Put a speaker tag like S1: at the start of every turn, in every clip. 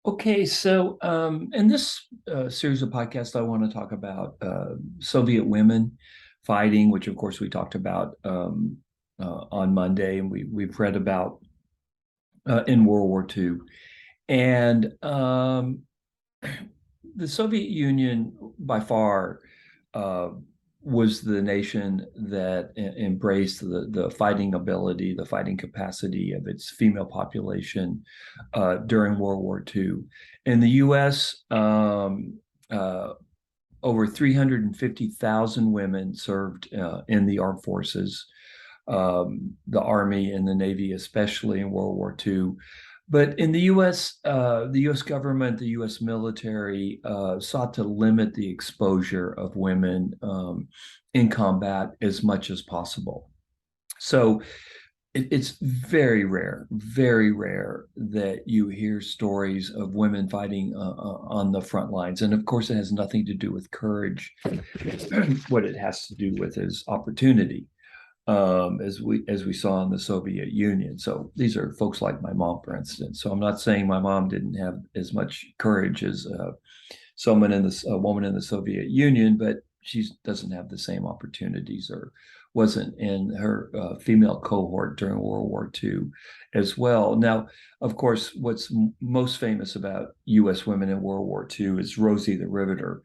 S1: Okay, so in this series of podcasts, I want to talk about Soviet women fighting, which of course we talked about on Monday, and we've read about in World War II. And the Soviet Union, by far, uh, was the nation that embraced the fighting ability, the fighting capacity of its female population during World War II. In the U.S., over 350,000 women served in the armed forces, the Army and the Navy, especially in World War II. But in the U.S. government, the U.S. military sought to limit the exposure of women in combat as much as possible. So it's very rare that you hear stories of women fighting on the front lines. And of course, it has nothing to do with courage. What it has to do with is opportunity, as we saw in the Soviet Union. So these are folks like my mom, for instance. So I'm not saying my mom didn't have as much courage as a woman in the Soviet Union, but she doesn't have the same opportunities or wasn't in her female cohort during World War II as well. Now, of course, what's most famous about U.S. women in World War II is Rosie the Riveter,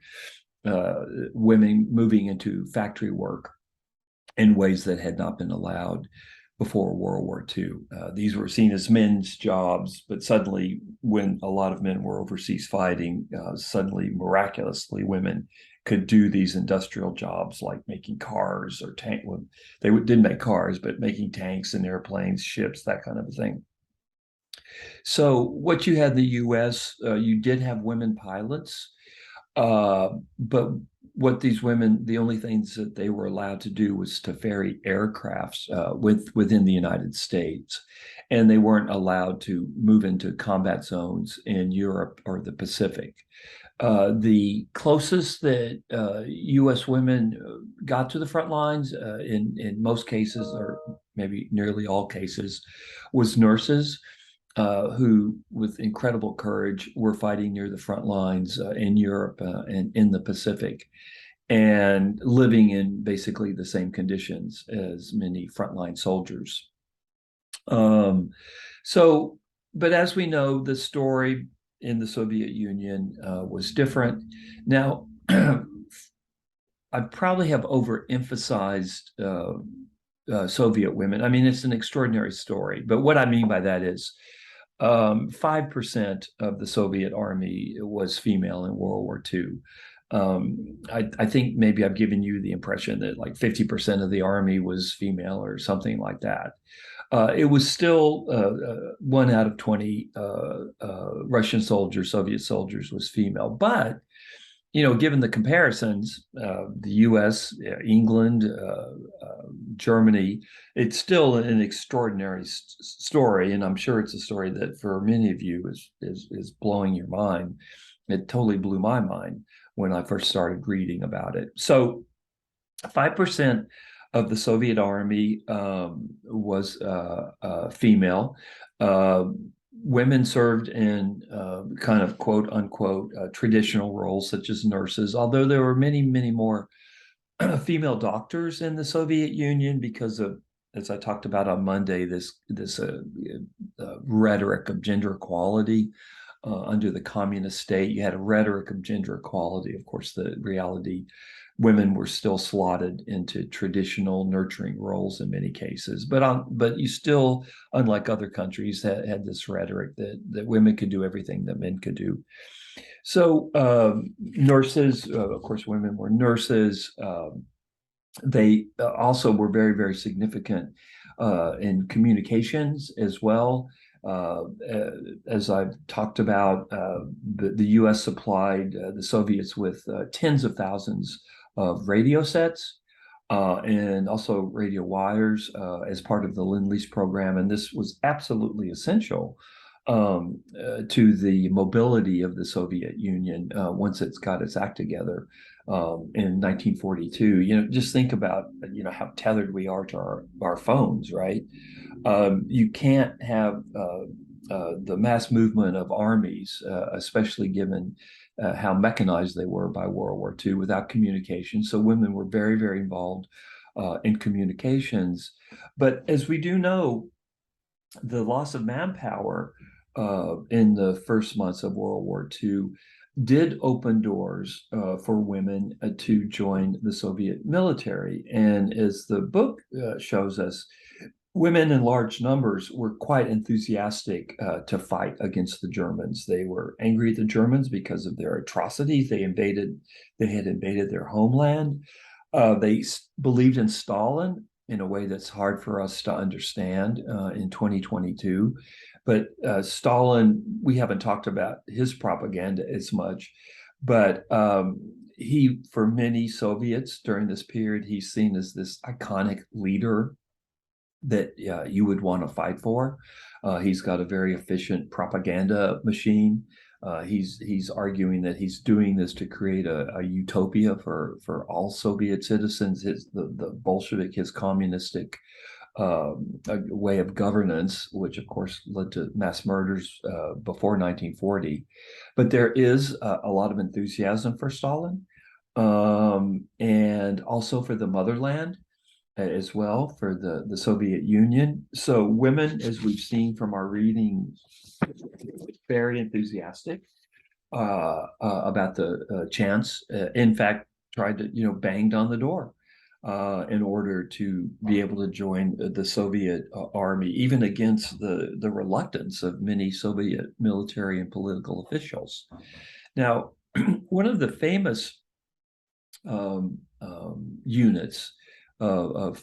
S1: women moving into factory work in ways that had not been allowed before World War II. These were seen as men's jobs, but suddenly, when a lot of men were overseas fighting, suddenly, miraculously, women could do these industrial jobs like making cars or tank. Well, they didn't make cars, but making tanks and airplanes, ships, that kind of a thing. So, what you had in the U.S., you did have women pilots, but what these women, the only things that they were allowed to do was to ferry aircrafts within the United States, and they weren't allowed to move into combat zones in Europe or the Pacific. The closest that U.S. women got to the front lines, in most cases, or maybe nearly all cases, was nurses who, with incredible courage, were fighting near the front lines in Europe and in the Pacific, and living in basically the same conditions as many frontline soldiers. Um, so, but as we know, the story in the Soviet Union was different. Now, I probably have overemphasized Soviet women. I mean, it's an extraordinary story, but what I mean by that is 5% of the Soviet army was female in World War II. I think maybe I've given you the impression that like 50% of the army was female or something like that. It was still 1 out of 20 Russian soldiers, Soviet soldiers was female. But given the comparisons, the U.S., England, Germany, it's still an extraordinary story, and I'm sure it's a story that for many of you is blowing your mind. It totally blew my mind when I first started reading about it. So, 5% of the Soviet army was female. Uh, Women served in kind of quote unquote traditional roles such as nurses, although there were many more female doctors in the Soviet Union because of, as I talked about on Monday, this rhetoric of gender equality under the communist state. You had a rhetoric of gender equality. Of course, the reality, women were still slotted into traditional nurturing roles in many cases. But you still, unlike other countries, had this rhetoric that women could do everything that men could do. So nurses, of course, women were nurses. They also were very significant in communications as well. Uh, as I've talked about, the U.S. supplied the Soviets with tens of thousands of radio sets and also radio wires as part of the Lend-Lease program. And this was absolutely essential to the mobility of the Soviet Union once it's got its act together in 1942. Just think about how tethered we are to our phones, right? You can't have the mass movement of armies, especially given how mechanized they were by World War II without communication. So women were very, very involved in communications. But as we do know, the loss of manpower in the first months of World War II did open doors for women to join the Soviet military. And as the book shows us, women in large numbers were quite enthusiastic to fight against the Germans. They were angry at the Germans because of their atrocities. They had invaded their homeland. They believed in Stalin in a way that's hard for us to understand in 2022. But Stalin, we haven't talked about his propaganda as much, but he, for many Soviets during this period, he's seen as this iconic leader that you would want to fight for. He's got a very efficient propaganda machine. He's arguing that he's doing this to create a utopia for all Soviet citizens. The Bolshevik, his communistic way of governance, which of course led to mass murders before 1940. But there is a lot of enthusiasm for Stalin, and also for the motherland as well, for the Soviet Union. So women, as we've seen from our reading, very enthusiastic about the chance. In fact, tried to, banged on the door in order to be able to join the Soviet army, even against the reluctance of many Soviet military and political officials. Now, one of the famous units of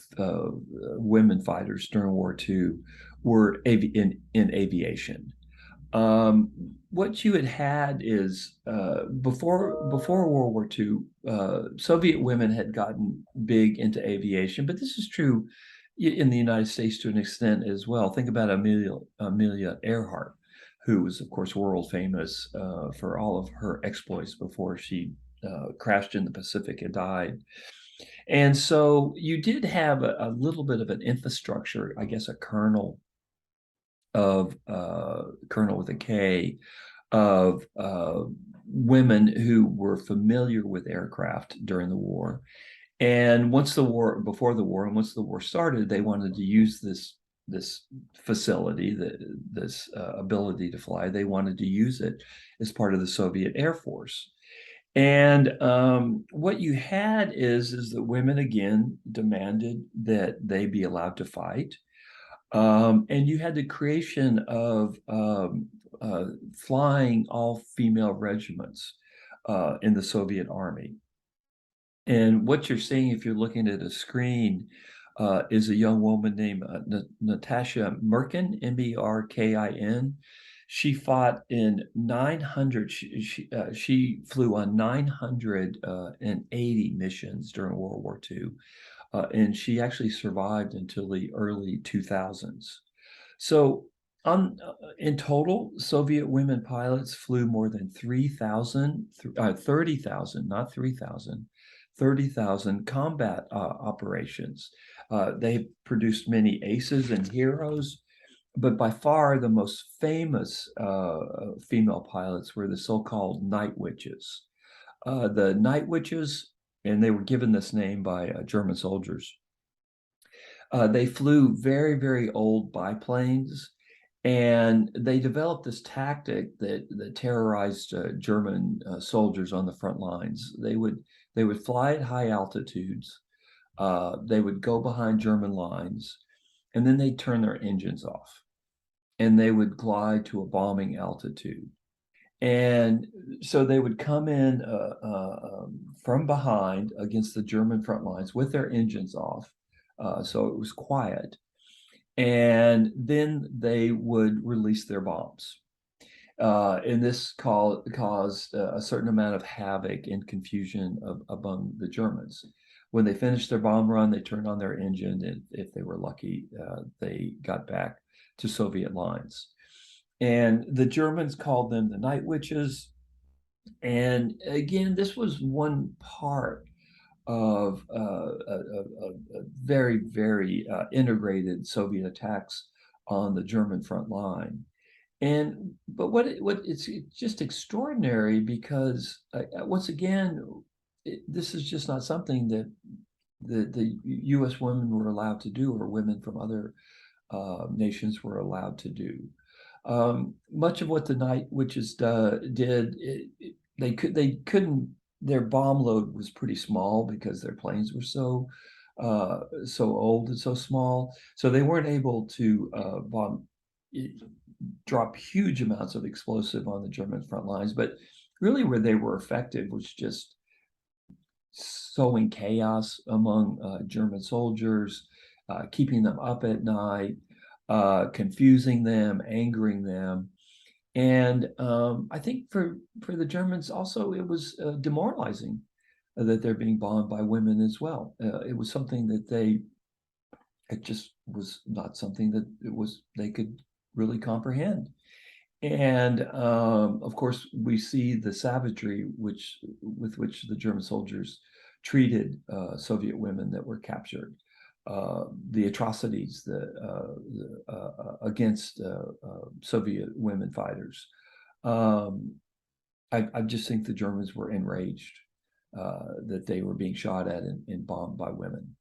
S1: women fighters during War II were in aviation. What you had is before World War II, Soviet women had gotten big into aviation, but this is true in the United States to an extent as well. Think about Amelia Earhart, who was, of course, world famous for all of her exploits before she crashed in the Pacific and died. And so you did have a little bit of an infrastructure, I guess, a kernel of kernel with a K of women who were familiar with aircraft during the war. And before the war, and once the war started, they wanted to use this facility, this ability to fly. They wanted to use it as part of the Soviet Air Force. And what you had is that women again demanded that they be allowed to fight. And you had the creation of flying all-female regiments in the Soviet Army. And what you're seeing, if you're looking at a screen, is a young woman named Natasha Merkin, Merkin. She fought in 900. She flew on 980 missions during World War II, and she actually survived until the early 2000s. So in total, Soviet women pilots flew more than 30,000, not 3,000, 30,000 combat operations. They produced many aces and heroes, but by far the most famous female pilots were the so-called night witches. The night witches, and they were given this name by German soldiers. They flew very, very old biplanes, and they developed this tactic that terrorized German soldiers on the front lines. They would fly at high altitudes. They would go behind German lines, and then they'd turn their engines off, and they would glide to a bombing altitude. And so they would come in from behind against the German front lines with their engines off. So it was quiet. And then they would release their bombs. And this caused a certain amount of havoc and confusion among the Germans. When they finished their bomb run, they turned on their engine, and if they were lucky, they got back to Soviet lines. And the Germans called them the Night Witches. And again, this was one part of a very, very integrated Soviet attacks on the German front line. And but what it's just extraordinary because once again, this is just not something that the U.S. women were allowed to do, or women from other nations were allowed to do. Much of what the Night Witches did, they couldn't. Their bomb load was pretty small because their planes were so old and so small, so they weren't able to drop huge amounts of explosive on the German front lines. But really, where they were effective was just sowing chaos among German soldiers, keeping them up at night, confusing them, angering them. And I think for the Germans also, it was demoralizing that they're being bombed by women as well. It was something that it just was not something that they could really comprehend. And of course, we see the savagery with which the German soldiers treated Soviet women that were captured, the atrocities against Soviet women fighters. Um, I just think the Germans were enraged that they were being shot at and bombed by women.